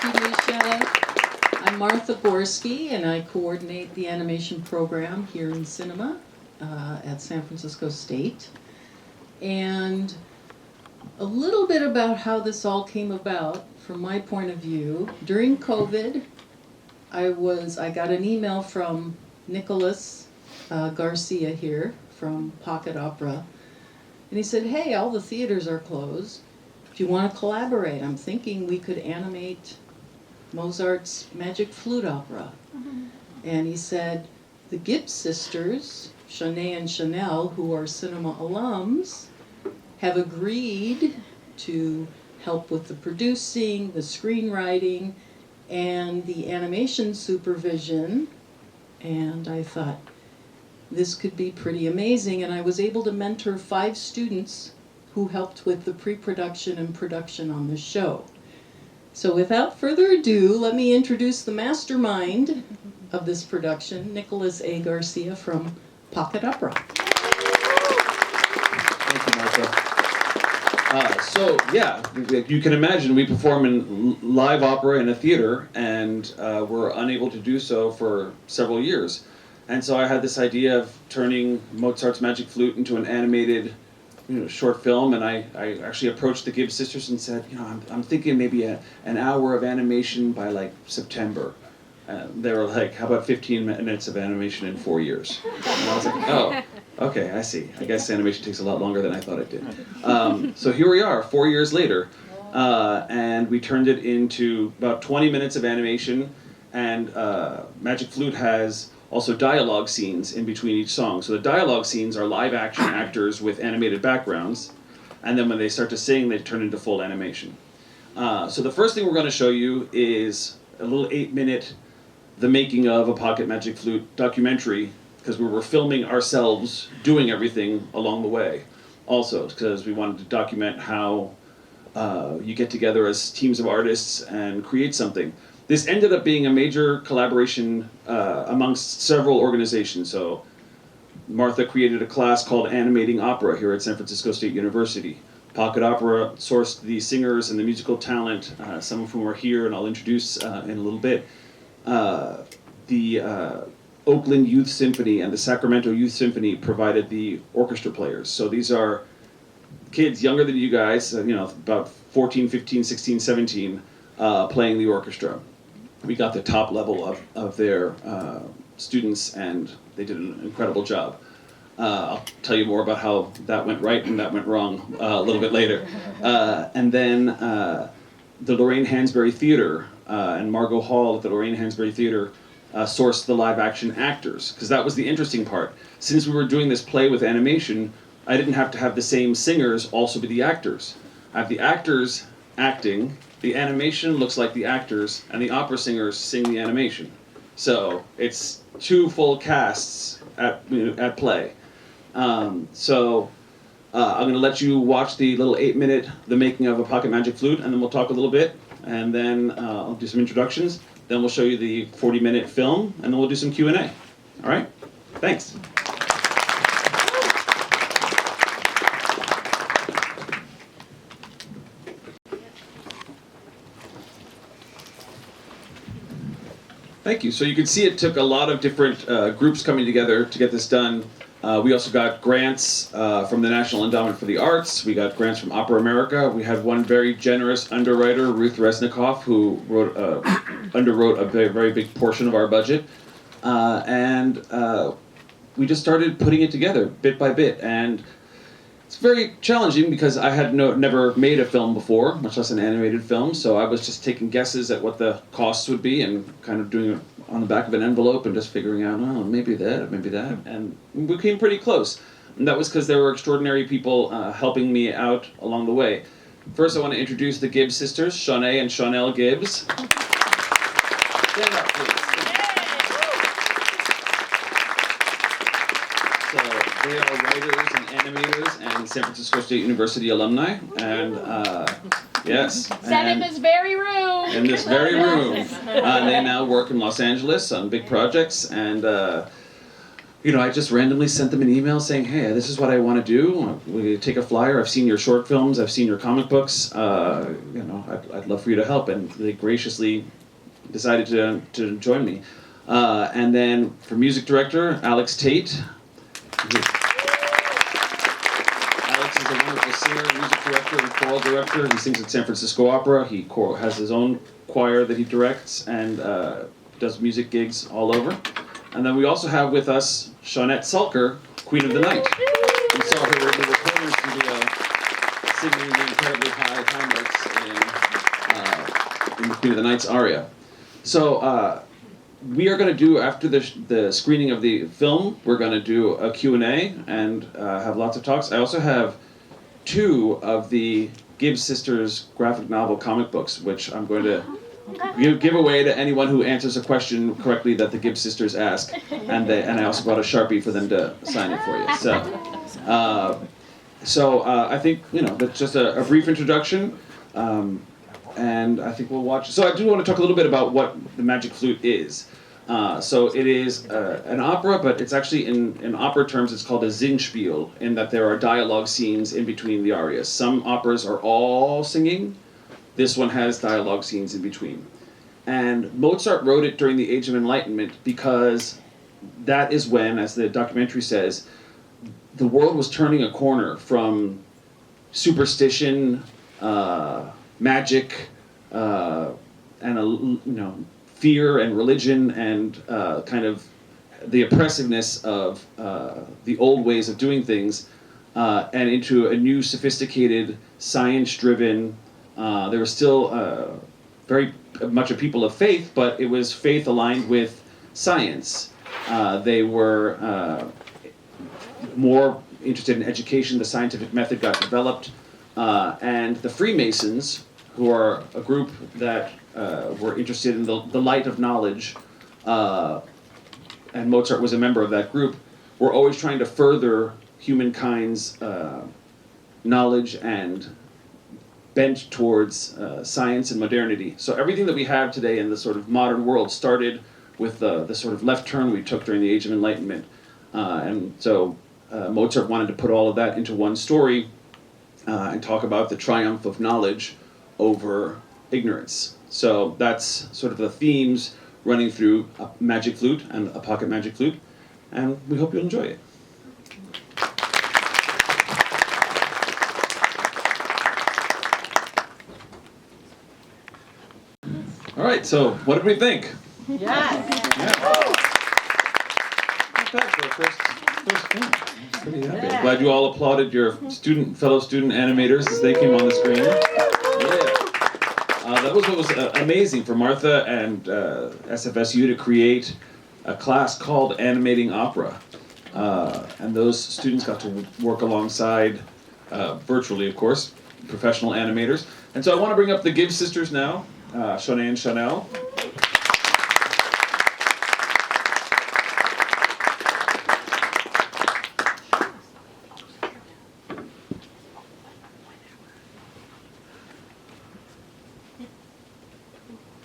Thank you, Misha. I'm Martha Gorski, and I coordinate the animation program here in cinema at San Francisco State. And a little bit about how this all came about from my point of view. During COVID, I got an email from Nicholas Garcia here from Pocket Opera, and he said, "Hey, all the theaters are closed. If you want to collaborate, I'm thinking we could animate Mozart's Magic Flute Opera." And he said, the Gibbs Sisters, Shawnee and Shawnelle, who are cinema alums, have agreed to help with the producing, the screenwriting, and the animation supervision. And I thought, this could be pretty amazing. And I was able to mentor 5 students who helped with the pre-production and production on the show. So without further ado, let me introduce the mastermind of this production, Nicholas A. Garcia from Pocket Opera. Thank you, Martha. So yeah, you can imagine we perform in live opera in a theater, and we're unable to do so for several years. And so I had this idea of turning Mozart's Magic Flute into an animated, short film, and I actually approached the Gibbs Sisters and said, I'm thinking maybe an hour of animation by like September. They were like, how about 15 minutes of animation in 4 years? And I was like, oh, okay, I see. I guess animation takes a lot longer than I thought it did. So here we are, 4 years later, and we turned it into about 20 minutes of animation, and Magic Flute has also dialogue scenes in between each song. So the dialogue scenes are live action actors with animated backgrounds, and then when they start to sing, they turn into full animation. So the first thing we're going to show you is a little 8-minute The Making of a Pocket Magic Flute documentary, because we were filming ourselves doing everything along the way. Also, because we wanted to document how you get together as teams of artists and create something. This ended up being a major collaboration amongst several organizations. So Martha created a class called Animating Opera here at San Francisco State University. Pocket Opera sourced the singers and the musical talent, some of whom are here and I'll introduce in a little bit. The Oakland Youth Symphony and the Sacramento Youth Symphony provided the orchestra players. So these are kids younger than you guys, about 14, 15, 16, 17, playing the orchestra. We got the top level of their students, and they did an incredible job. I'll tell you more about how that went right and that went wrong a little bit later. And then the Lorraine Hansberry Theater and Margot Hall at the Lorraine Hansberry Theater sourced the live action actors, because that was the interesting part. Since we were doing this play with animation, I didn't have to have the same singers also be the actors. I have the actors acting, the animation looks like the actors, and the opera singers sing the animation. So it's 2 full casts at play. I'm going to let you watch the little 8-minute The Making of a Pocket Magic Flute, and then we'll talk a little bit, and then I'll do some introductions. Then we'll show you the 40-minute film, and then we'll do some Q&A. All right? Thanks. Thank you. So you can see it took a lot of different groups coming together to get this done. We also got grants from the National Endowment for the Arts. We got grants from Opera America. We had one very generous underwriter, Ruth Resnikoff, who underwrote a very, very big portion of our budget. And we just started putting it together bit by bit. And it's very challenging because I had never made a film before, much less an animated film. So I was just taking guesses at what the costs would be and kind of doing it on the back of an envelope and just figuring out, oh, maybe that, maybe that. And we came pretty close. And that was because there were extraordinary people helping me out along the way. First, I want to introduce the Gibbs Sisters, Shawnee and Shawnelle Gibbs. Stand up, please. So they are writers and animators and San Francisco State University alumni. And yes. Sat in this very room. In this very room. They now work in Los Angeles on big projects, and I just randomly sent them an email saying, hey, this is what I want to do. We take a flyer. I've seen your short films. I've seen your comic books. I'd love for you to help. And they graciously decided to join me. And then for music director, Alex Tate. Alex is a wonderful singer, music director, and choral director. He sings at San Francisco Opera. He has his own choir that he directs and does music gigs all over. And then we also have with us Shawnette Salker, Queen of the Night. We saw her in the recording studio singing the incredibly high notes in the Queen of the Night's aria. So we are going to do, after the screening of the film, we're going to do a Q&A and have lots of talks. I also have 2 of the Gibbs Sisters graphic novel comic books, which I'm going to give away to anyone who answers a question correctly that the Gibbs Sisters ask. And I also brought a Sharpie for them to sign it for you. So I think, that's just a brief introduction. And I think we'll watch. So I do want to talk a little bit about what the Magic Flute is. So it is an opera, but it's actually, in opera terms, it's called a Singspiel, in that there are dialogue scenes in between the arias. Some operas are all singing. This one has dialogue scenes in between. And Mozart wrote it during the Age of Enlightenment because that is when, as the documentary says, the world was turning a corner from superstition, magic, and fear and religion and kind of the oppressiveness of the old ways of doing things, and into a new, sophisticated, science-driven. There was still very much a people of faith, but it was faith aligned with science. They were more interested in education. The scientific method got developed, and the Freemasons, who are a group that were interested in the light of knowledge, and Mozart was a member of that group, were always trying to further humankind's knowledge and bent towards science and modernity. So everything that we have today in the sort of modern world started with the sort of left turn we took during the Age of Enlightenment. And so Mozart wanted to put all of that into one story and talk about the triumph of knowledge over ignorance. So that's sort of the themes running through a Magic Flute and a Pocket Magic Flute, and we hope you'll enjoy it. All right, so what did we think? Yes. Yeah. Not bad for a first film. I'm pretty happy. I'm glad you all applauded your fellow student animators as they came on the screen. That was what was amazing for Martha and SFSU to create a class called Animating Opera. And those students got to work alongside, virtually of course, professional animators. And so I want to bring up the Gibbs Sisters now, Shawnee and Shawnelle.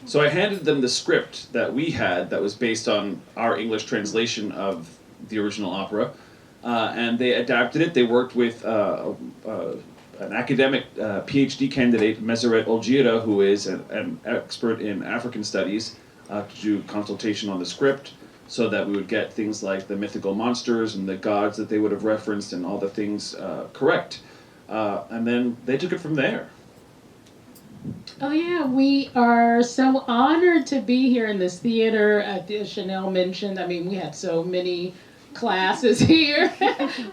So I handed them the script that we had that was based on our English translation of the original opera, and they adapted it. They worked with an academic PhD candidate, Meseret Olgira, who is an expert in African studies, to do consultation on the script so that we would get things like the mythical monsters and the gods that they would have referenced and all the things correct. And then they took it from there. Oh yeah, we are so honored to be here in this theater. As Chanel mentioned, I mean, we had so many classes here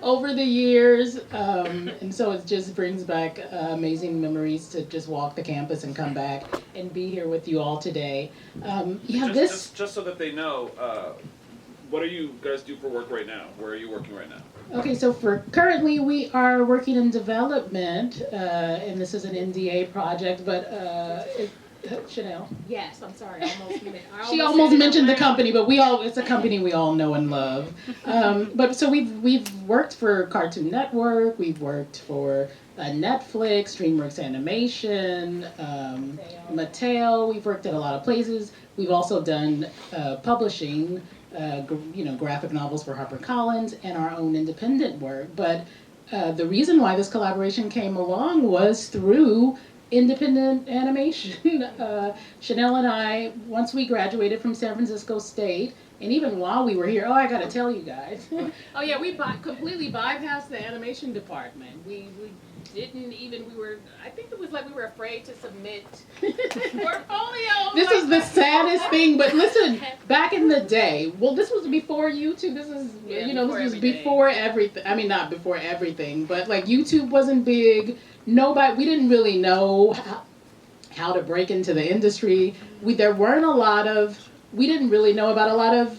over the years, and so it just brings back amazing memories to just walk the campus and come back and be here with you all today. Just so that they know, what do you guys do for work right now? Where are you working right now? Okay, so currently we are working in development, and this is an NDA project, but Chanel. Yes, I'm sorry. She almost mentioned the company, but it's a company we all know and love. But so we've worked for Cartoon Network, we've worked for Netflix, DreamWorks Animation, Mattel. We've worked at a lot of places. We've also done publishing. graphic novels for HarperCollins and our own independent work. But the reason why this collaboration came along was through independent animation. Shawnelle and I, once we graduated from San Francisco State, and even while we were here, I gotta tell you guys. Oh yeah, we completely bypassed the animation department. We didn't even, I think it was like we were afraid to submit portfolios. This is the saddest thing, but listen, back in the day, well, this was before YouTube, this is, this was before everything, I mean, not before everything, but like YouTube wasn't big, we didn't really know how to break into the industry. We didn't really know about a lot of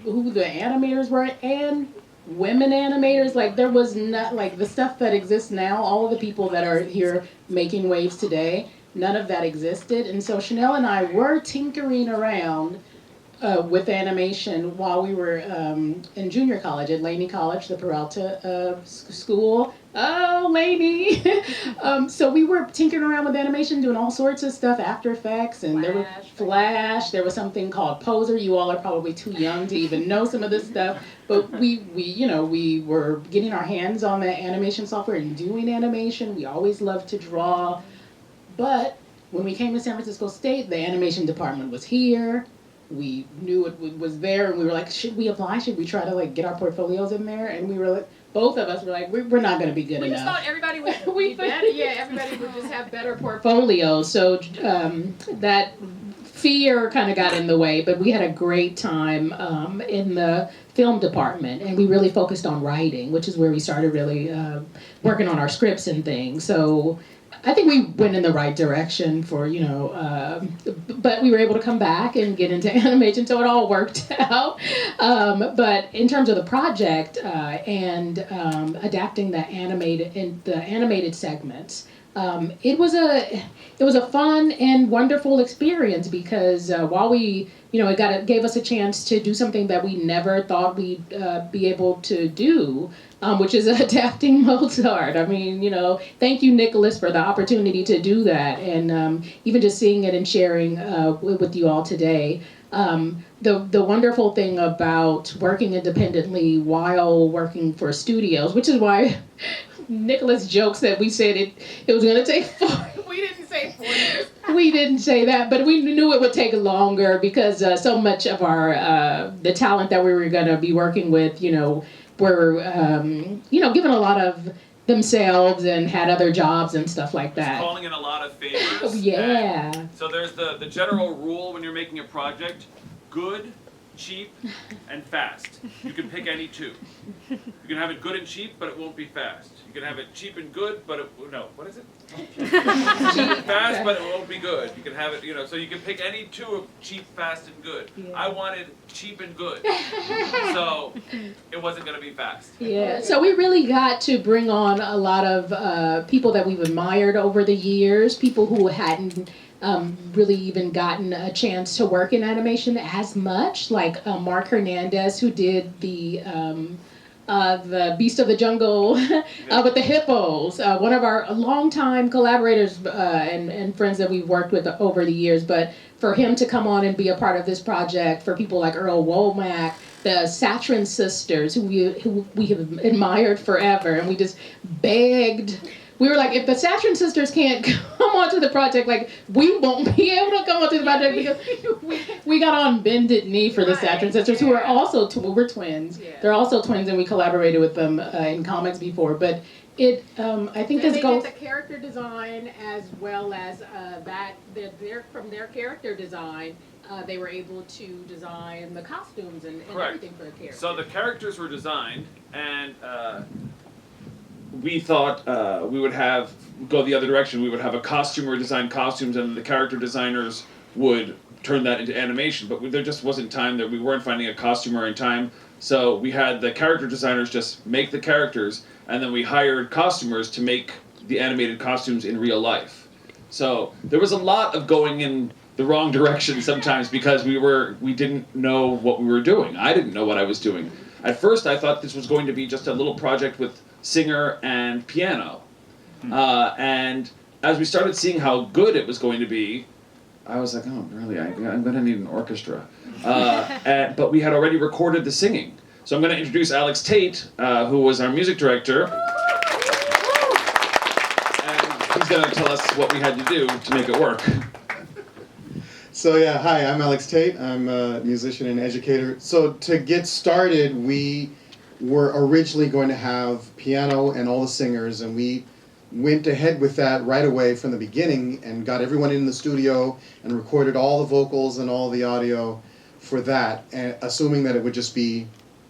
who the animators were, and women animators. Like, there was not, like, the stuff that exists now, all of the people that are here making waves today, none of that existed. And so Shawnelle and I were tinkering around with animation while we were in junior college at Laney College, the Peralta school. Oh, Laney! So we were tinkering around with animation, doing all sorts of stuff, After Effects, and there was Flash. There was something called Poser. You all are probably too young to even know some of this stuff, but we were getting our hands on the animation software and doing animation. We always loved to draw, but when we came to San Francisco State, the animation department was here. We knew it was there, and we were like, should we apply? Should we try to like get our portfolios in there? And we were like, both of us were like, we're not going to be good enough. We just thought everybody would be better. Yeah, everybody would just have better portfolios. So that fear kind of got in the way, but we had a great time in the film department, and we really focused on writing, which is where we started really working on our scripts and things. So I think we went in the right direction for, but we were able to come back and get into animation, so it all worked out. But in terms of the project and adapting the animated segments, it was a fun and wonderful experience because while we, it gave us a chance to do something that we never thought we'd be able to do, which is adapting Mozart. I mean, thank you, Nicholas, for the opportunity to do that, and even just seeing it and sharing with you all today. The wonderful thing about working independently while working for studios, which is why Nicholas jokes that we said it was going to take 4. We didn't say 4 years. We didn't say that, but we knew it would take longer because so much of our the talent that we were going to be working with, were given a lot of themselves and had other jobs and stuff like that. It's calling in a lot of favors. Yeah. So there's the general rule when you're making a project: good, cheap, and fast. You can pick any two. You can have it good and cheap, but it won't be fast. You can have it cheap and good, but what is it? Cheap and fast, but it won't be good. You can have it, so you can pick any two of cheap, fast, and good. Yeah. I wanted cheap and good, so it wasn't going to be fast. Yeah, so we really got to bring on a lot of people that we've admired over the years, people who hadn't really even gotten a chance to work in animation as much, like Mark Hernandez, who did the Beast of the Jungle with the hippos, one of our longtime collaborators and friends that we've worked with over the years. But for him to come on and be a part of this project, for people like Earl Womack, the Satrin sisters, who we have admired forever, and we just begged. We were like, if the Satrin sisters can't come onto the project, like, we won't be able to come onto the project because we got on bended knee for the Satrin sisters, who are also, we're twins. Yeah. They're also twins, and we collaborated with them in comics before. But I think this goes. They did the character design as well as from their character design. They were able to design the costumes and everything for the characters. So the characters were designed, and we thought we would go the other direction. We would have a costumer design costumes, and the character designers would turn that into animation. But there just wasn't time there. We weren't finding a costumer in time. So we had the character designers just make the characters, and then we hired costumers to make the animated costumes in real life. So there was a lot of going in the wrong direction sometimes because we didn't know what we were doing. I didn't know what I was doing. At first, I thought this was going to be just a little project with singer and piano. And as we started seeing how good it was going to be, I was like, oh, really? I'm going to need an orchestra. But we had already recorded the singing. So I'm going to introduce Alex Tate, who was our music director. And he's going to tell us what we had to do to make it work. So yeah, hi, I'm Alex Tate. I'm a musician and educator. So to get started, we were originally going to have piano and all the singers, and we went ahead with that right away from the beginning and got everyone in the studio and recorded all the vocals and all the audio for that, and assuming that it would just be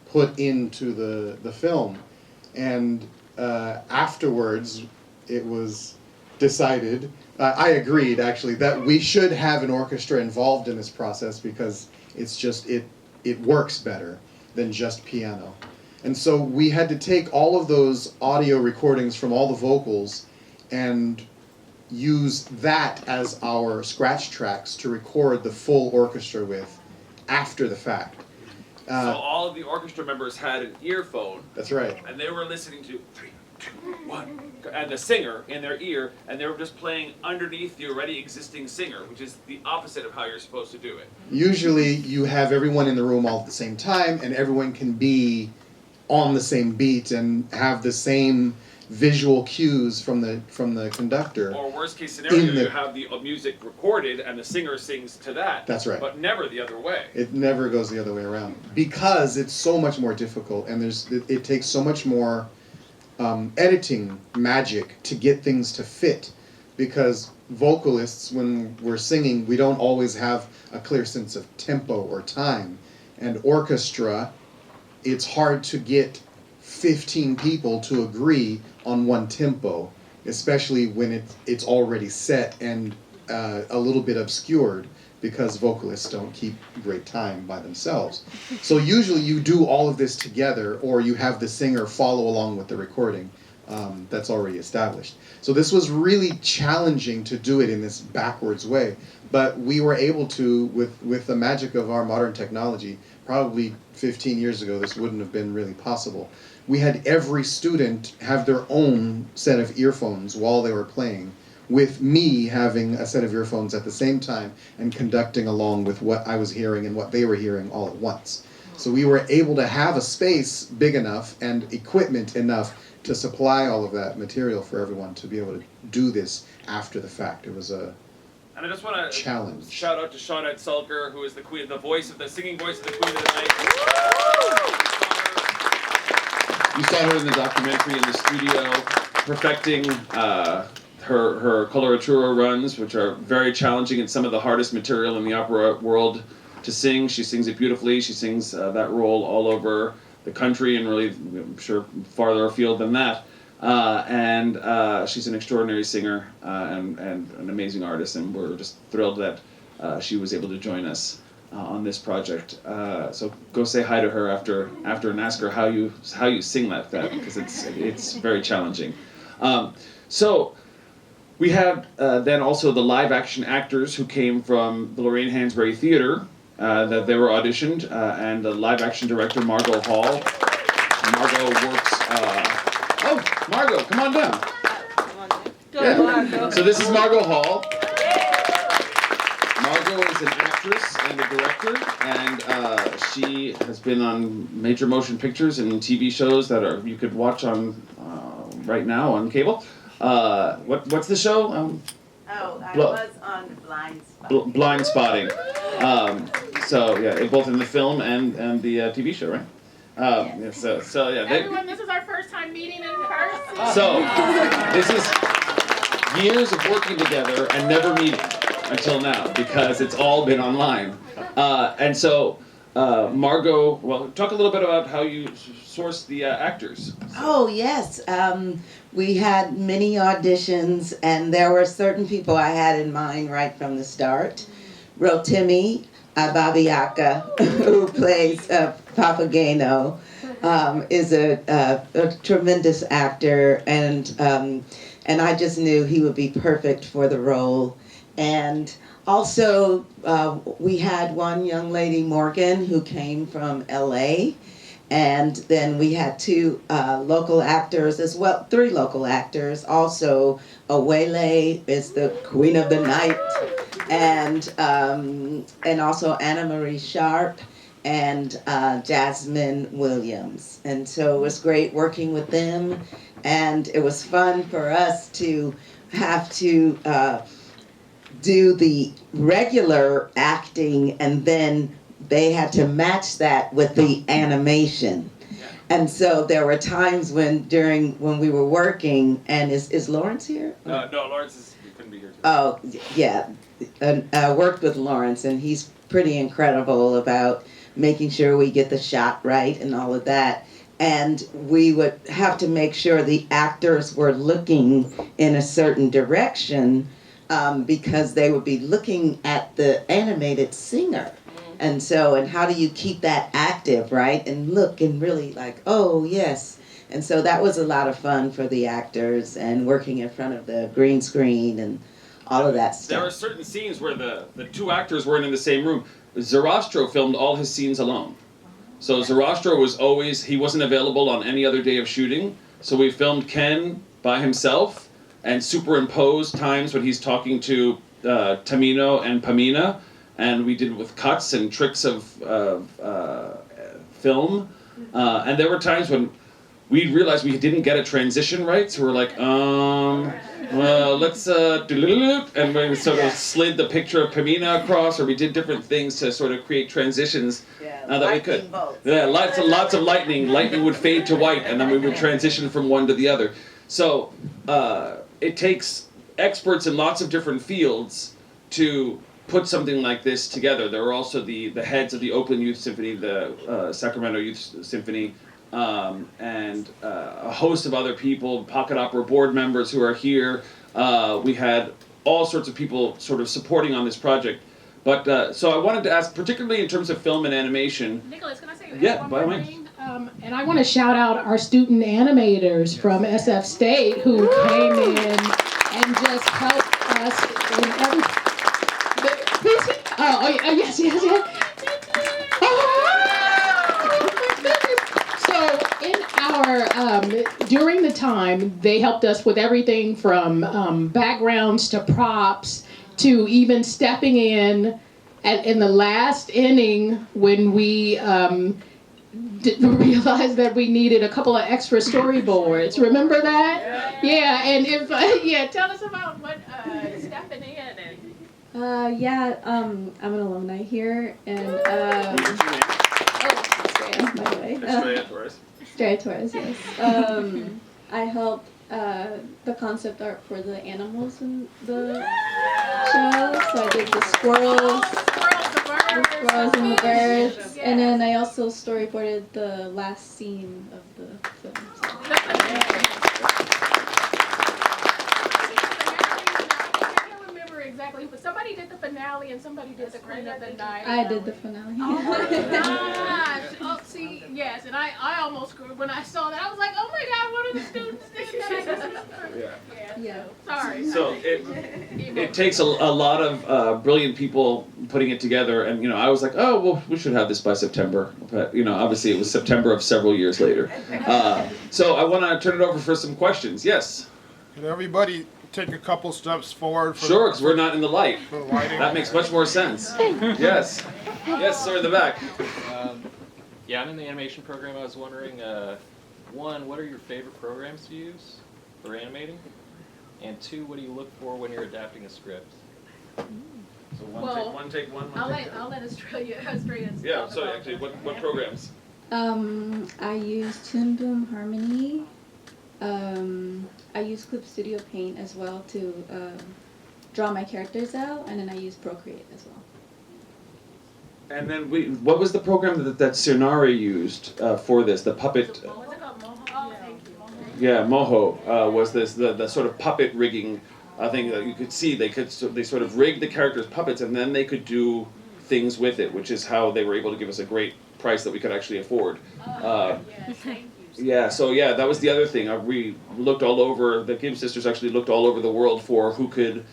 put into the film. And afterwards, it was decided, I agreed actually, that we should have an orchestra involved in this process because it's just, it works better than just piano. And so we had to take all of those audio recordings from all the vocals and use that as our scratch tracks to record the full orchestra with after the fact. So all of the orchestra members had an earphone. That's right. And they were listening to 3, 2, 1, and the singer in their ear, and they were just playing underneath the already existing singer, which is the opposite of how you're supposed to do it. Usually you have everyone in the room all at the same time, and everyone can be on the same beat and have the same visual cues from the conductor. Or worst case scenario, you have the music recorded and the singer sings to that. That's right. But never the other way. It never goes the other way around because it's so much more difficult, and it takes so much more editing magic to get things to fit. Because vocalists, when we're singing, we don't always have a clear sense of tempo or time, and orchestra, it's hard to get 15 people to agree on one tempo, especially when it's already set and a little bit obscured because vocalists don't keep great time by themselves. So usually you do all of this together, or you have the singer follow along with the recording that's already established. So this was really challenging to do it in this backwards way, but we were able to, with the magic of our modern technology. Probably 15 years ago, this wouldn't have been really possible. We had every student have their own set of earphones while they were playing, with me having a set of earphones at the same time and conducting along with what I was hearing and what they were hearing all at once. So we were able to have a space big enough and equipment enough to supply all of that material for everyone to be able to do this after the fact. It was a And I just want to challenge. Shout out to Shawnette Sulker, who is the queen, the singing voice of the Queen of the Night. You saw her in the documentary in the studio, perfecting her coloratura runs, which are very challenging and some of the hardest material in the opera world to sing. She sings it beautifully. She sings that role all over the country and really, I'm sure, farther afield than that. And she's an extraordinary singer and an amazing artist, and we're just thrilled that she was able to join us on this project. So go say hi to her after and ask her how you sing like that, because it's very challenging. So we have then also the live action actors who came from the Lorraine Hansberry Theater that they were auditioned, and the live action director Margot Hall. Margot works. Oh, Margot, come on down. Yeah. Margot. So this is Margot Hall. Margot is an actress and a director, and she has been on major motion pictures and TV shows that you could watch on right now on cable. What's the show? I was on Blind Spot. Blind Spotting. So yeah, both in the film and the TV show, right? Yeah, so yeah. Everyone, this is our first time meeting in person. So this is years of working together and never meeting until now, because it's all been online. And so Margot, well, talk a little bit about how you sourced the actors. Oh, yes. We had many auditions, and there were certain people I had in mind right from the start. Rotimi Ababiaka, who plays Papageno, is a tremendous actor, and I just knew he would be perfect for the role. And also, we had one young lady, Morgan, who came from LA. And then we had two local actors as well, 3 local actors. Also, Awele is the Queen of the Night. and also Anna Marie Sharp and Jasmine Williams. And so it was great working with them, and it was fun for us to have to do the regular acting, and then they had to match that with the animation. And so there were times when we were working, and is Lawrence here? No, Lawrence couldn't be here today. Oh, yeah. Worked with Lawrence, and he's pretty incredible about making sure we get the shot right and all of that. And we would have to make sure the actors were looking in a certain direction, because they would be looking at the animated singer. And so, and how do you keep that active, right? And look and really like, oh, yes. And so that was a lot of fun for the actors, and working in front of the green screen and all of that stuff. There are certain scenes where the two actors weren't in the same room. Zarastro filmed all his scenes alone. So Zarastro was always, he wasn't available on any other day of shooting. So we filmed Ken by himself and superimposed times when he's talking to Tamino and Pamina. And we did it with cuts and tricks of film. And there were times when we realized we didn't get a transition right, so we're like, well, let's and we sort of slid the picture of Pamina across, or we did different things to sort of create transitions that we could. Yeah, lots of lightning. Lightning would fade to white, and then we would transition from one to the other. So it takes experts in lots of different fields to put something like this together. There are also the heads of the Oakland Youth Symphony, the Sacramento Youth Symphony, and a host of other people, Pocket Opera board members who are here. We had all sorts of people sort of supporting on this project. But so I wanted to ask, particularly in terms of film and animation. Nicholas, can I say Yeah, one by more all thing? And I want to shout out our student animators from SF State who came in and just helped us in every. Yes. So in our during the time, they helped us with everything from backgrounds to props to even stepping in in the last inning when we realized that we needed a couple of extra storyboards. Remember that? Yeah, and if Tell us about what stepping in and. I'm an alumni here, and Estrella, by the way. Estrella Torres. Estrella Torres, yes. I helped the concept art for the animals in the show, so I did the squirrels and the birds, Yes. and then I also storyboarded the last scene of the film. Exactly, but somebody did the finale and somebody did the Queen of the Night. I did the finale. Oh my gosh! Oh, see, yes, and I almost screwed when I saw that. I was like, oh my God, one of the students did that. Yeah. Sorry. So it takes a lot of brilliant people putting it together, and I was like, oh well, we should have this by September, but obviously it was September of several years later. So I want to turn it over for some questions. Yes. Could everybody take a couple steps forward? Sure, because we're not in the light. For the lighting. That makes much more sense. Yes. Yes, sir, in the back. Yeah, I'm in the animation program. I was wondering, one, what are your favorite programs to use for animating? And two, what do you look for when you're adapting a script? So one take one. I'll let Australia Yeah, talk so about actually, that. what programs? I use Toon Boom Harmony. I use Clip Studio Paint as well to draw my characters out, and then I use Procreate as well. And then what was the program that Tsunari used for this? The puppet. What's it called? Moho? Oh, thank you. Yeah, Moho was this the sort of puppet rigging thing that you could see. They sort of rigged the characters' puppets, and then they could do things with it, which is how they were able to give us a great price that we could actually afford. Yes, thank you. Yeah, so that was the other thing. We looked all over, the Gibbs Sisters actually looked all over the world for who could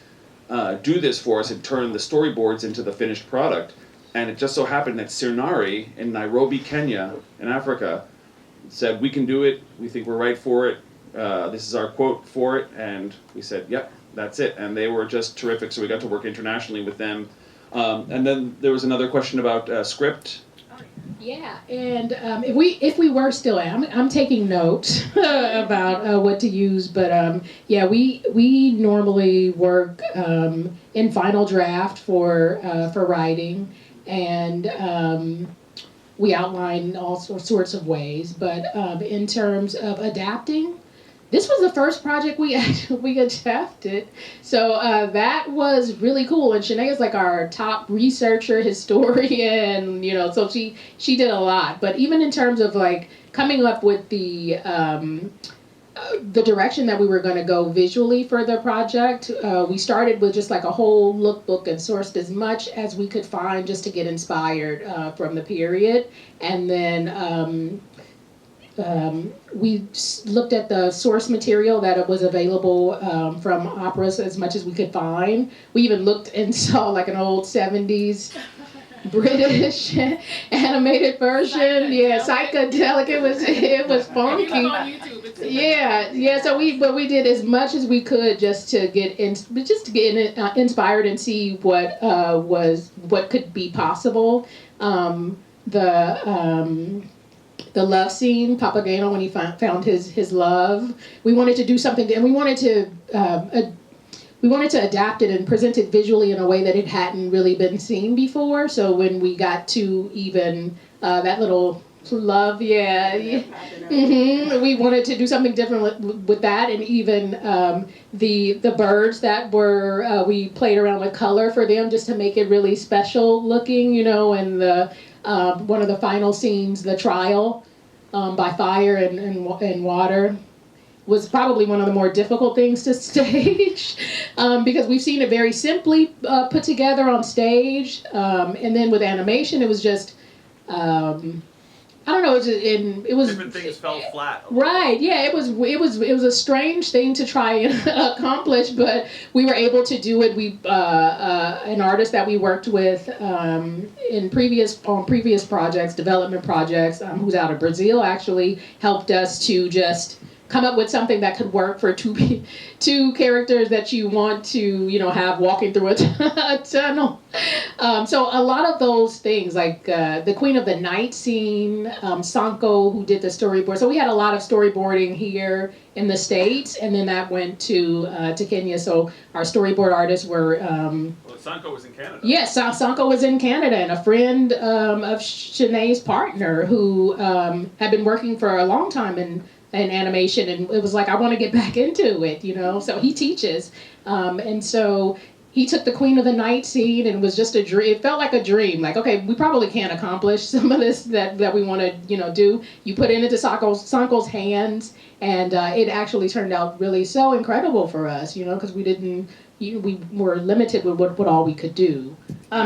do this for us and turn the storyboards into the finished product. And it just so happened that Sirnari in Nairobi, Kenya, in Africa, said, we can do it, we think we're right for it, this is our quote for it, and we said, yep, that's it. And they were just terrific, so we got to work internationally with them. And then there was another question about script. Yeah, and if we were still, I'm taking notes about what to use, but yeah, we normally work in final draft for writing, and we outline all sorts of ways. But in terms of adapting, this was the first project we adapted, so that was really cool. And Shanae is like our top researcher, historian, so she did a lot. But even in terms of like coming up with the direction that we were going to go visually for the project, we started with just like a whole lookbook and sourced as much as we could find just to get inspired from the period, and then. We looked at the source material that was available from operas as much as we could find. We even looked and saw like an old 70s British animated version. Yeah, psychedelic. It was funky. Yeah. So we did as much as we could just to get inspired and see what could be possible. The love scene, Papageno, when he found his love. We wanted to do something, and we wanted to adapt it and present it visually in a way that it hadn't really been seen before. So when we got to even that little love, we wanted to do something different with that, and even the birds that were we played around with color for them just to make it really special looking, and the one of the final scenes, the trial by fire and water, was probably one of the more difficult things to stage because we've seen it very simply put together on stage, and then with animation it was just I don't know. It was different things fell flat. Right. Yeah. It was a strange thing to try and accomplish, but we were able to do it. We an artist that we worked with in previous projects, development projects, who's out of Brazil, actually helped us to just come up with something that could work for two characters that you want to have walking through a tunnel. So a lot of those things, like the Queen of the Night scene, Sanko, who did the storyboard. So we had a lot of storyboarding here in the States, and then that went to Kenya. So our storyboard artists were. Sanko was in Canada. Yes, Sanko was in Canada, and a friend of Shanae's partner who had been working for a long time in animation, and it was like, I want to get back into it, so he teaches, and so he took the Queen of the Night scene, and it was just a dream. It felt like a dream, like, okay, we probably can't accomplish some of this that we want to do. You put it into Sanko's hands, and it actually turned out really so incredible for us, because we were limited with what all we could do.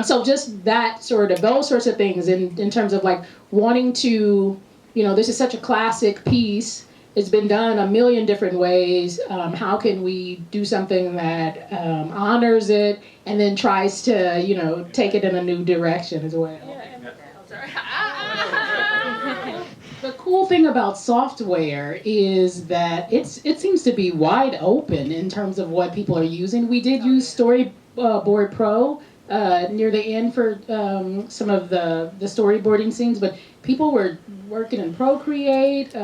So just those sorts of things in terms of like wanting to, this is such a classic piece. It's been done a million different ways. How can we do something that honors it and then tries to, take it in a new direction as well? The cool thing about software is that it seems to be wide open in terms of what people are using. We did use Storyboard Pro near the end for some of the storyboarding scenes, but people were working in Procreate.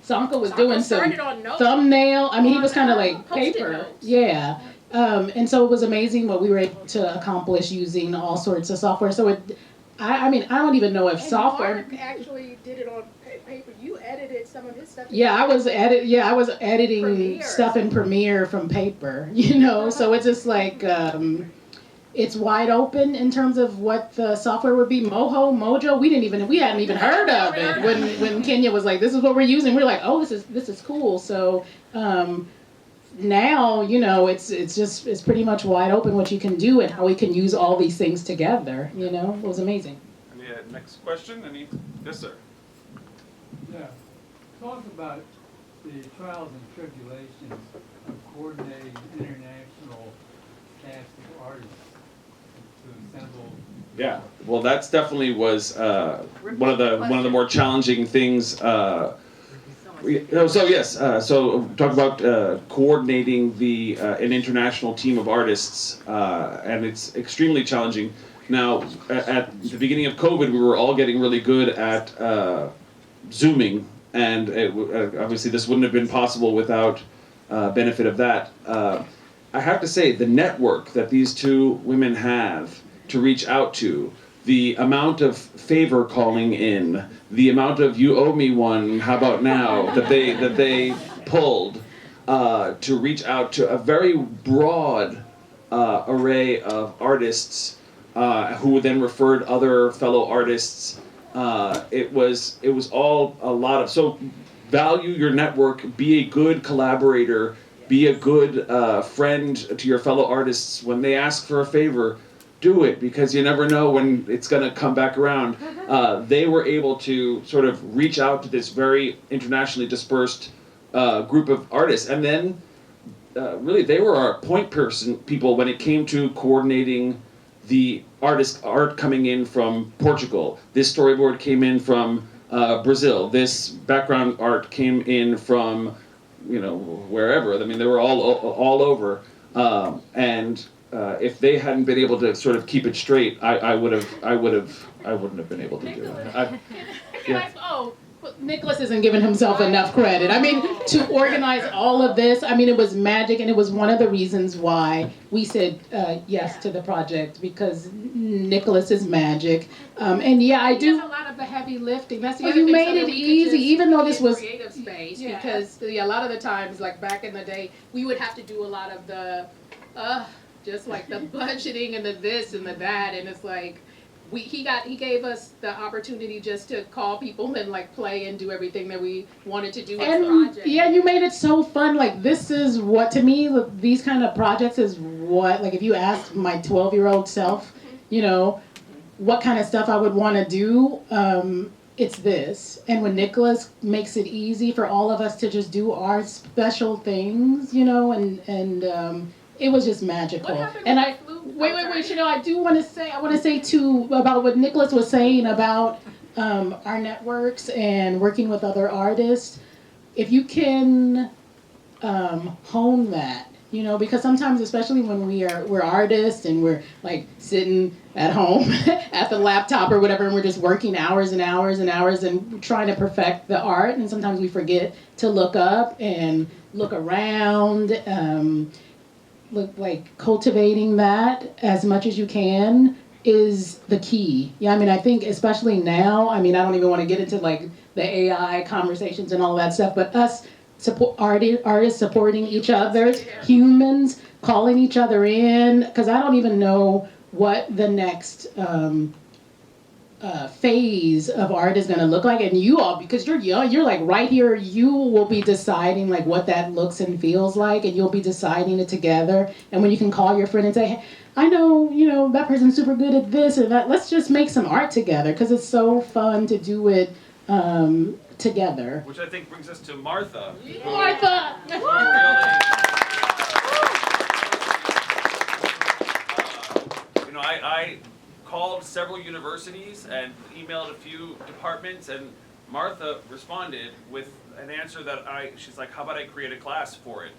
Sanko was doing some thumbnail. I mean, he was kind of like paper. Notes. Yeah. And so it was amazing what we were able to accomplish using all sorts of software. So I don't even know if software. Mark actually did it on paper. You edited some of his stuff. Yeah, I was editing Premiere. Stuff in Premiere from paper. So it's just like. It's wide open in terms of what the software would be. Mojo, we hadn't even heard of it when Kenya was like, this is what we're using. We're like, oh, this is cool. So now, it's pretty much wide open what you can do and how we can use all these things together. It was amazing. Next question? Yes, sir. Yeah. Talk about the trials and tribulations of coordinating international cast of artists. Yeah, well, that's definitely was one of the more challenging things. So yes, so talk about coordinating an international team of artists, and it's extremely challenging. Now, at the beginning of COVID, we were all getting really good at Zooming, and obviously this wouldn't have been possible without benefit of that. I have to say, the network that these two women have to reach out to, the amount of favor calling in, the amount of "you owe me one, how about now" that they pulled to reach out to a very broad array of artists who then referred other fellow artists. It was all a lot of, so value your network, be a good collaborator, be a good friend to your fellow artists. When they ask for a favor, do it, because you never know when it's going to come back around. They were able to sort of reach out to this very internationally dispersed group of artists, and then really they were our point people when it came to coordinating the art coming in from Portugal. This storyboard came in from Brazil. This background art came in from, wherever. I mean, they were all over. And if they hadn't been able to sort of keep it straight, I wouldn't have been able to do it. Nicholas isn't giving himself enough credit. I mean, to organize all of this, I mean, it was magic, and it was one of the reasons why we said yes to the project, because Nicholas is magic. And yeah, I do. He does a lot of the heavy lifting. That's the Well, other you thing, made so that it we could easy, just even though this get was creative space. because a lot of the times, like back in the day, we would have to do a lot of the, just like the budgeting and the this and the that, and it's like. He gave us the opportunity just to call people and like play and do everything that we wanted to do. And yeah, you made it so fun. Like, this is what, to me, these kind of projects is what, like, if you asked my 12-year-old self, what kind of stuff I would want to do, it's this. And when Nicholas makes it easy for all of us to just do our special things, and it was just magical. What happened And with the flute? wait, Chanel, I want to say too about what Nicholas was saying about our networks and working with other artists. If you can hone that, because sometimes, especially when we're artists and we're like sitting at home at the laptop or whatever, and we're just working hours and hours and hours and trying to perfect the art, and sometimes we forget to look up and look around. Like cultivating that as much as you can is the key. Yeah, I mean, I think especially now, I mean, I don't even want to get into like the AI conversations and all that stuff, but us artists supporting each other, humans calling each other in, because I don't even know what the next phase of art is going to look like, and you all, because you're young, you're like right here, you will be deciding like what that looks and feels like, and you'll be deciding it together. And when you can call your friend and say, hey, I know, that person's super good at this or that, let's just make some art together, because it's so fun to do it together. Which I think brings us to Martha. Martha! I called several universities and emailed a few departments, and Martha responded with an answer that she's like, how about I create a class for it?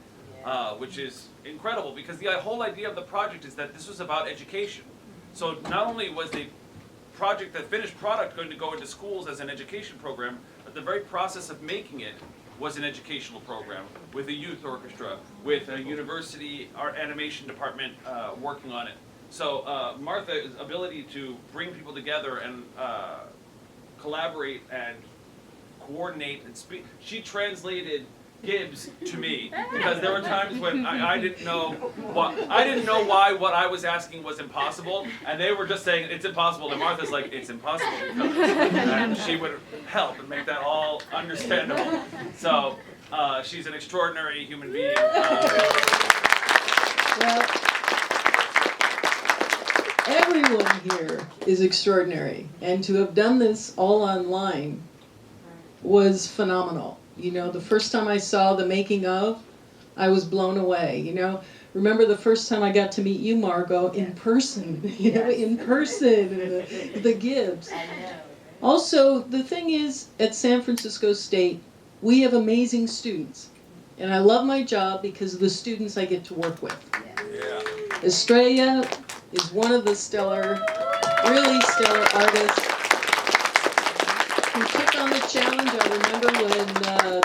Which is incredible, because the whole idea of the project is that this was about education. So not only was the project, the finished product, going to go into schools as an education program, but the very process of making it was an educational program with a youth orchestra, with a university art animation department working on it. So Martha's ability to bring people together and collaborate and coordinate and speak, she translated Gibbs to me, because there were times when I didn't know why what I was asking was impossible, and they were just saying it's impossible, and Martha's like, it's impossible because, and she would help and make that all understandable. So she's an extraordinary human being. Well, everyone here is extraordinary, and to have done this all online was phenomenal. The first time I saw the making of, I was blown away. Remember the first time I got to meet you, Margot, in person. In person, the Gibbs. Also, the thing is, at San Francisco State, we have amazing students. And I love my job because of the students I get to work with. Yeah. Estrella is one of the really stellar artists who took on the challenge. I remember when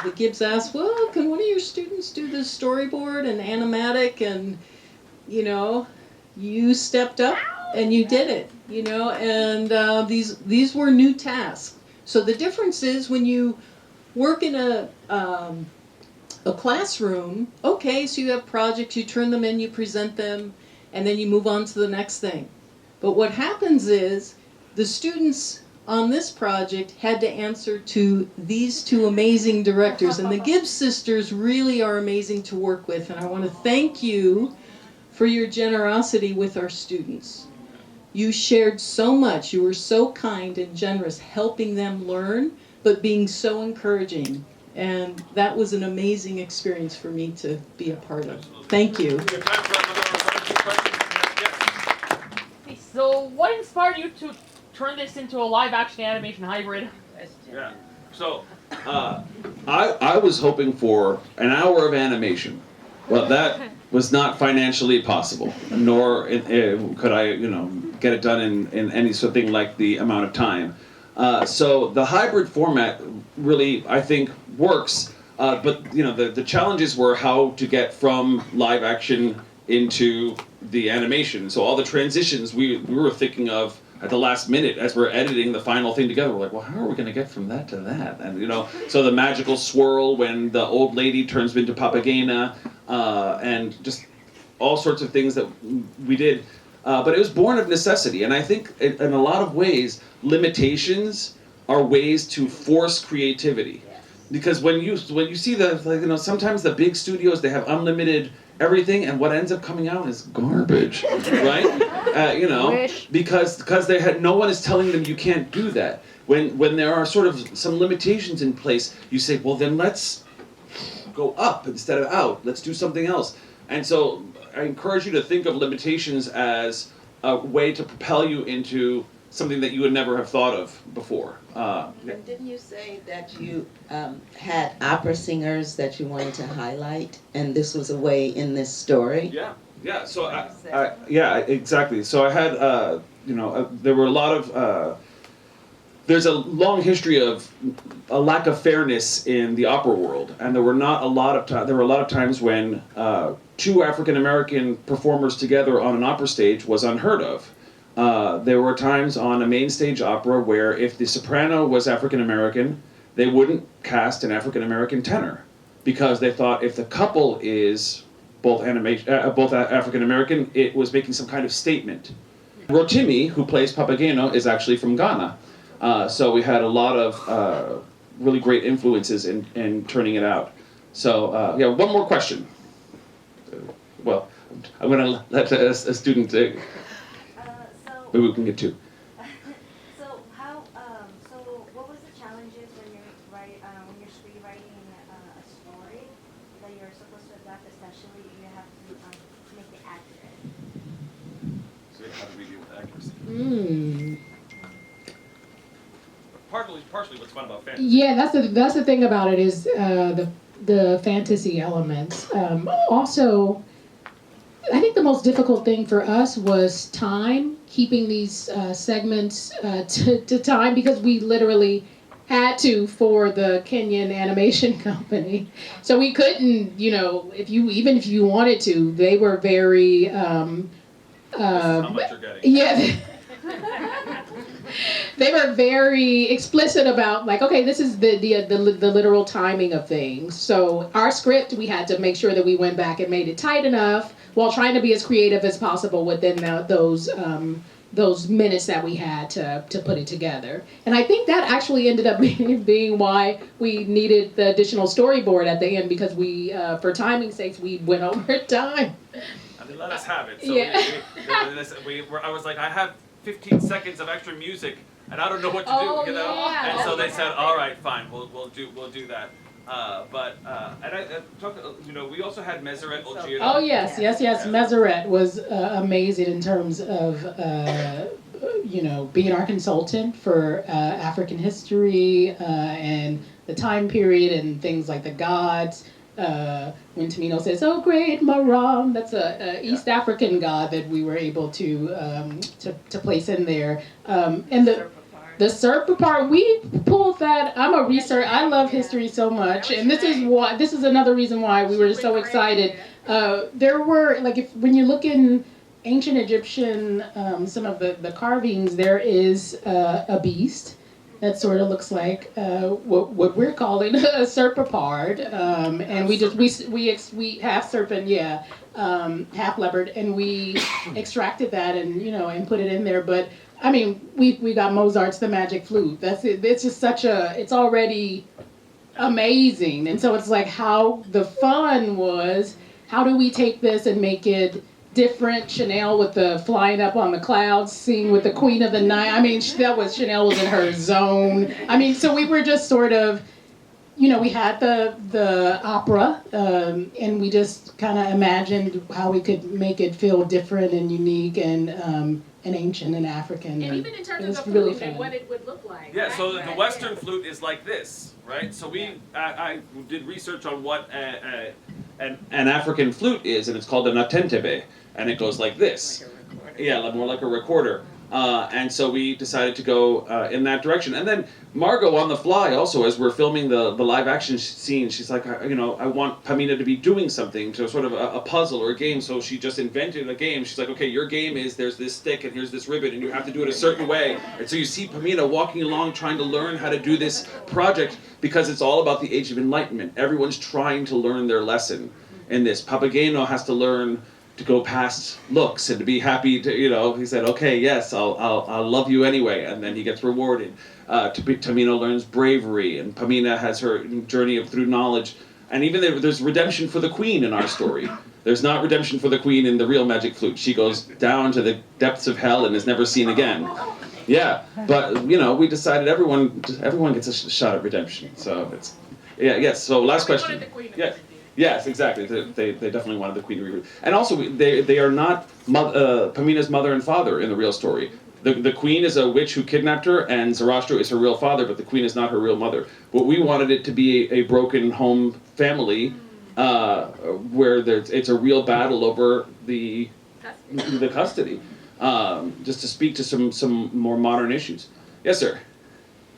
the Gibbs asked, well, can one of your students do the storyboard and animatic? And, you know, you stepped up and you did it, you know, and these were new tasks. So the difference is when you work in a classroom, okay, so you have projects, you turn them in, you present them, and then you move on to the next thing. But what happens is the students on this project had to answer to these two amazing directors, and the Gibbs sisters really are amazing to work with, and I want to thank you for your generosity with our students. You shared so much, you were so kind and generous, helping them learn, but being so encouraging. And that was an amazing experience for me to be a part of. Thank you. We have time for another one or two questions. Yes. Hey, so what inspired you to turn this into a live-action animation hybrid? Yeah. So, I was hoping for an hour of animation. Well, that was not financially possible, nor could I, get it done in any sort of thing like the amount of time. So the hybrid format really, I think, works. But the challenges were how to get from live action into the animation. So all the transitions we were thinking of at the last minute as we're editing the final thing together. We're like, well, how are we going to get from that to that? And so the magical swirl when the old lady turns into Papagena, and just all sorts of things that we did. But it was born of necessity, and I think in a lot of ways, limitations are ways to force creativity. Because when you see sometimes the big studios, they have unlimited everything, and what ends up coming out is garbage, right? Because they had no one is telling them you can't do that. When there are sort of some limitations in place, you say, well, then let's go up instead of out. Let's do something else. And so I encourage you to think of limitations as a way to propel you into something that you would never have thought of before. Didn't you say that you had opera singers that you wanted to highlight, and this was a way in this story? Yeah. So yeah, exactly. So I had there were a lot of there's a long history of a lack of fairness in the opera world, and there were a lot of times when two African American performers together on an opera stage was unheard of. There were times on a main stage opera where if the soprano was African American, they wouldn't cast an African American tenor because they thought if the couple is both African American, it was making some kind of statement. Rotimi, who plays Papageno, is actually from Ghana. So we had a lot of really great influences in turning it out. So one more question. Well, I'm going to let a student. Maybe we can get two. So what was the challenges when you're screenwriting a story that you're supposed to adapt? Especially you have to make it accurate. So how do we deal with accuracy? Partially what's fun about fantasy. Yeah, that's the thing about it is the fantasy elements. Also, I think the most difficult thing for us was time, keeping these segments to time, because we literally had to for the Kenyan animation company. So we couldn't, if you wanted to, they were very How much you're getting. yeah. They were very explicit about okay, this is the literal timing of things. So our script, we had to make sure that we went back and made it tight enough while trying to be as creative as possible within those minutes that we had to put it together. And I think that actually ended up being why we needed the additional storyboard at the end, because we, for timing's sake, we went over time. And they let us have it. So Yeah. I was like, I have 15 seconds of extra music, and I don't know what to do, yeah. And so they said, all right, fine, we'll do that. We also had Meseret Oljiro. Oh yes. Meseret was amazing in terms of being our consultant for African history and the time period and things like the gods. When Tamino says, "Oh, great Maram," that's a East African god that we were able to place in there. And the Serpa part, we pulled that. I'm a researcher. I love history so much, and this is another reason why we were so excited. There were, like, when you look in ancient Egyptian, some of the carvings, there is a beast that sort of looks like what we're calling a serpapard, and we half serpent, half leopard, and we extracted that and put it in there. But I mean, we got Mozart's The Magic Flute. That's it. It's just it's already amazing, and so it's like how the fun was. How do we take this and make it different? Chanel with the flying up on the clouds scene with the Queen of the Night. I mean, Chanel was in her zone. I mean, so we were just sort of, we had the opera, and we just kind of imagined how we could make it feel different and unique and ancient and African. And even in terms of the really flute and fun. what it would look like. Yeah, right? so the Western flute is like this, right? So I did research on what an African flute is, and it's called an atentebe, and it goes like this. Yeah, more like a recorder. And so we decided to go in that direction. And then Margot, on the fly, also, as we're filming the live action scene, she's like, I want Pamina to be doing something, to sort of a puzzle or a game. So she just invented a game. She's like, okay, your game is there's this stick and here's this ribbon, and you have to do it a certain way. And so you see Pamina walking along trying to learn how to do this project, because it's all about the Age of Enlightenment. Everyone's trying to learn their lesson in this. Papageno has to learn to go past looks and to be happy to, he said, okay, yes, I'll love you anyway, and then he gets rewarded. Tamino learns bravery, and Pamina has her journey through knowledge, and even there's redemption for the queen in our story. There's not redemption for the queen in the real Magic Flute. She goes down to the depths of hell and is never seen again. Yeah, but we decided everyone gets a shot at redemption. So it's yes. So last question. Yeah. Yes, exactly. They definitely wanted the queen to be, and also they are not Pamina's mother and father in the real story. The queen is a witch who kidnapped her, and Zoroaster is her real father, but the queen is not her real mother. But we wanted it to be a broken home family, where it's a real battle over the custody. Just to speak to some more modern issues. Yes, sir.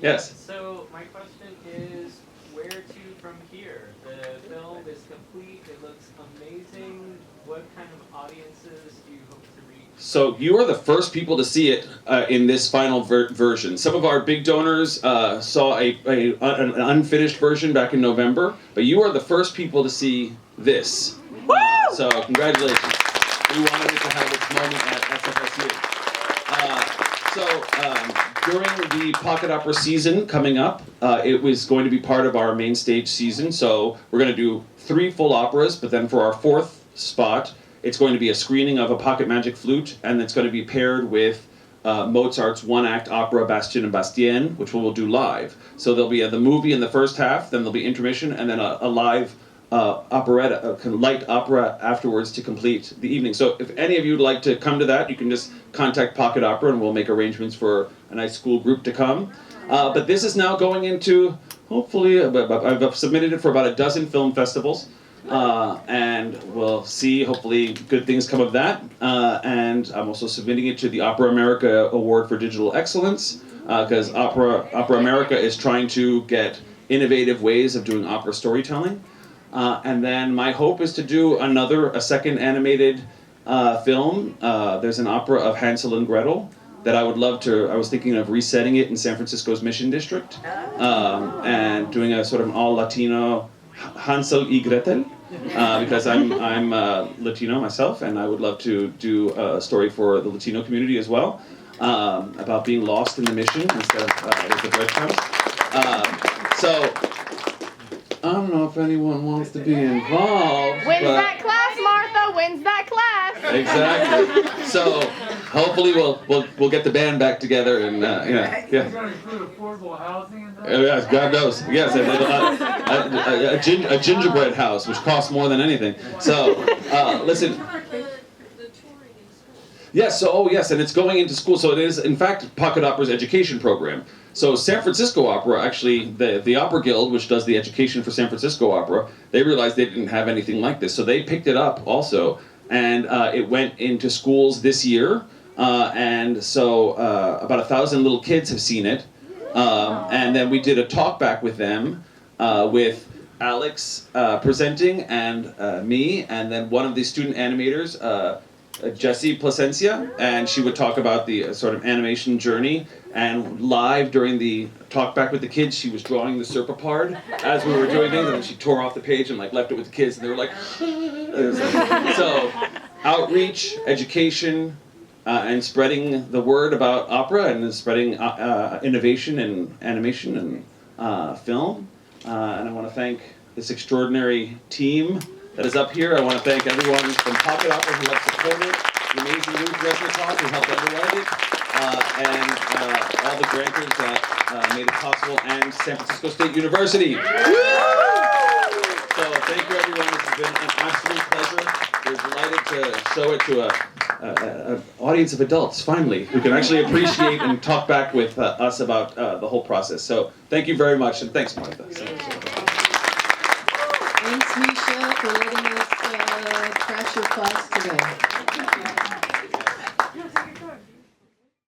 Yes. So my question is, where to from here? The film is complete. It looks amazing. What kind of audiences do you hope to reach? So you are the first people to see it in this final version. Some of our big donors saw an unfinished version back in November, but you are the first people to see this. So congratulations. We wanted it to have its moment at SFSU. During the Pocket Opera season coming up, it was going to be part of our main stage season. So we're going to do 3 full operas, but then for our 4th spot, it's going to be a screening of A Pocket Magic Flute, and it's going to be paired with Mozart's 1-act opera Bastien and Bastienne, which we'll do live. So there'll be the movie in the first half, then there'll be intermission, and then a live operetta, a light opera afterwards to complete the evening. So if any of you would like to come to that, you can just contact Pocket Opera and we'll make arrangements for a nice school group to come. But this is now going into, hopefully, I've submitted it for about a dozen film festivals. And we'll see, hopefully, good things come of that. And I'm also submitting it to the Opera America Award for Digital Excellence, because Opera America is trying to get innovative ways of doing opera storytelling. And then my hope is to do a second animated film. There's an opera of Hansel and Gretel that I would love to. I was thinking of resetting it in San Francisco's Mission District, and doing a sort of an all-Latino Hansel y Gretel, because I'm Latino myself, and I would love to do a story for the Latino community as well, about being lost in the mission instead of with the breadcrumbs. So I don't know if anyone wants to be involved. When's that class, Martha? When's that class? Exactly. So hopefully we'll get the band back together and yeah. You're going to include affordable housing in that? Yes, God knows. Yes, a gingerbread house, which costs more than anything. So listen. Yes, yes, and it's going into school. So it is, in fact, Pocket Opera's education program. So San Francisco Opera, actually, the Opera Guild, which does the education for San Francisco Opera, they realized they didn't have anything like this. So they picked it up also, and it went into schools this year. And so about 1,000 little kids have seen it. And then we did a talk back with them, with Alex presenting and me, and then one of the student animators, Jessie Placencia, and she would talk about the sort of animation journey. And live during the talk back with the kids, she was drawing the Serpapard as we were doing things, and then she tore off the page and like left it with the kids, and they were like, so outreach, education, and spreading the word about opera and spreading innovation in animation and film. And I want to thank this extraordinary team that is up here. I want to thank everyone from Pocket Opera who helped support it, the amazing Ruth Resnicoff who helped underwrite it, and all the grantors that made it possible, and San Francisco State University. So thank you everyone, this has been an absolute pleasure. We're delighted to show it to an audience of adults, finally, who can actually appreciate and talk back with us about the whole process. So thank you very much, and thanks, Martha.